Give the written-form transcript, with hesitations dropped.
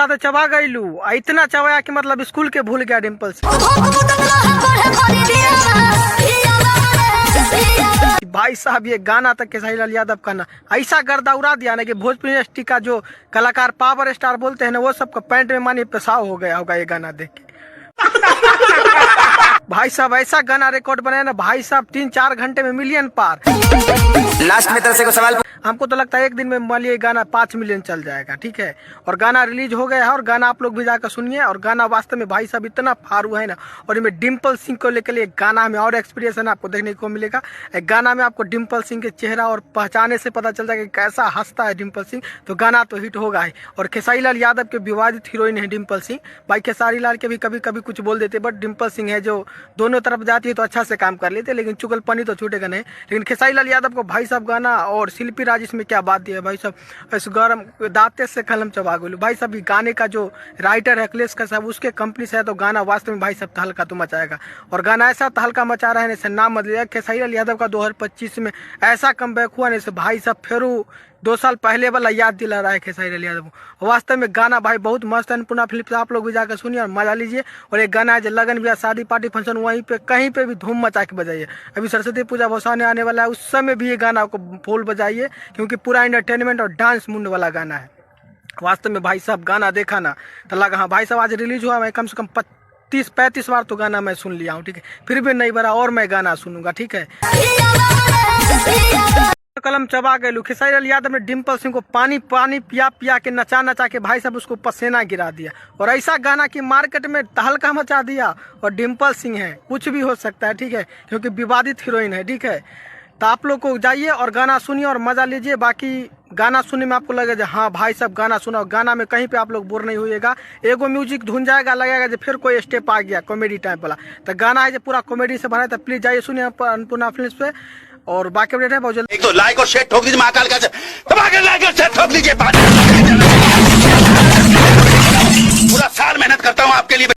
तो चबा गई लू, इतना चबाया कि मतलब स्कूल के भूल गया डिम्पल से। भाई साहब ये गाना तक खेसारी लाल यादव का ना ऐसा गर्दा उड़ा दिया ना कि भोजपुरी इंडस्ट्री का जो कलाकार पावर स्टार बोलते हैं ना वो सबका पैंट में मानी पेशाब हो गया होगा ये गाना देख के। भाई साहब ऐसा गाना रिकॉर्ड बनाया ना भाई साहब 3-4 घंटे में मिलियन पार। लास्ट में तरह से को सवाल हमको तो लगता है एक दिन में मान लिया गाना 5 मिलियन चल जाएगा, ठीक है। और गाना रिलीज हो गया है और गाना आप लोग भी जाकर सुनिए। और गाना वास्तव में भाई साहब इतना फारू है ना, और इनमें डिम्पल सिंह को लेकर एक गाना में और एक्सपीरियंस आपको देखने को मिलेगा। एक गाना में आपको डिम्पल सिंह के चेहरा और पहचाने से पता चल जाएगा कि कैसा हंसता है डिम्पल सिंह, तो गाना तो हिट होगा ही। और खेसारी लाल यादव के विवादित हीरोइन है डिम्पल सिंह। भाई खेसारी लाल के भी कभी कभी कुछ बोल देते, बट डिम्पल सिंह है जो दोनों तरफ जाती है तो अच्छा से काम कर लेते, लेकिन चुगलपनी तो छूटेगा नहीं। लेकिन खेसारी लाल यादव को भाई साहब गाना और शिल्पी राज इसमें क्या बात दिया भाई साहब, इस गरम दांते से कलम चबा गोलू। भाई साहब गाने का जो राइटर है अखिलेश का साहब उसके कंपनी से है, तो गाना वास्तव में भाई साहब तहलका तो मचाएगा। और गाना ऐसा तहलका मचा रहा है जैसे नाम मत लिया। खेसारी लाल यादव का 2025 में ऐसा कमबैक हुआ जैसे भाई साहब फिर 2 साल पहले वाला याद दिला रहा है खेसारी लाल यादव को। वास्तव में गाना भाई बहुत मस्त है। पुनः फिल्म से आप लोग भी जाकर सुनिए और मजा लीजिए। और एक गाना है जो लगन ब्याह शादी पार्टी फंक्शन वहीं पे कहीं पे भी धूम मचा के बजाइए। अभी सरस्वती पूजा भसाने आने वाला है, उस समय भी ये गाना को फुल बजाइए, क्योंकि पूरा एंटरटेनमेंट और डांस मुंड वाला गाना है। वास्तव में भाई साहब गाना देखा ना तो लगा हाँ भाई साहब आज रिलीज हुआ, मैं कम से कम 30-35 बार तो गाना मैं सुन लिया हूँ, ठीक है। फिर भी नहीं भरा और मैं गाना सुनूंगा, ठीक है। कलम चबा गए। खेसारी लाल यादव ने डिम्पल सिंह को पानी पिया पिया के नचा के भाई साहब उसको पसीना गिरा दिया। और ऐसा गाना कि मार्केट में तहलका मचा दिया। और डिम्पल सिंह है, कुछ भी हो सकता है, ठीक है, क्योंकि विवादित हीरोइन है, ठीक है। तो आप लोग को जाइए और गाना सुनिए और मजा लीजिए। बाकी गाना सुनने में आपको लगेगा हाँ भाई साहब गाना सुना, गाना में कहीं पे आप लोग बोर नहीं होइएगा। एगो म्यूजिक धुन जाएगा, लगेगा जो फिर कोई स्टेप आ गया कॉमेडी टाइप वाला। तो गाना है जो पूरा कॉमेडी से भरा है, तो प्लीज जाइए सुनिए अन्नपूर्णा फिल्म्स पे। और बाकी अपडेट है बहुत जल्द। एक तो लाइक और शेयर ठोक लीजिए, महाकाल का दबा के लाइक और शेयर ठोक लीजिए।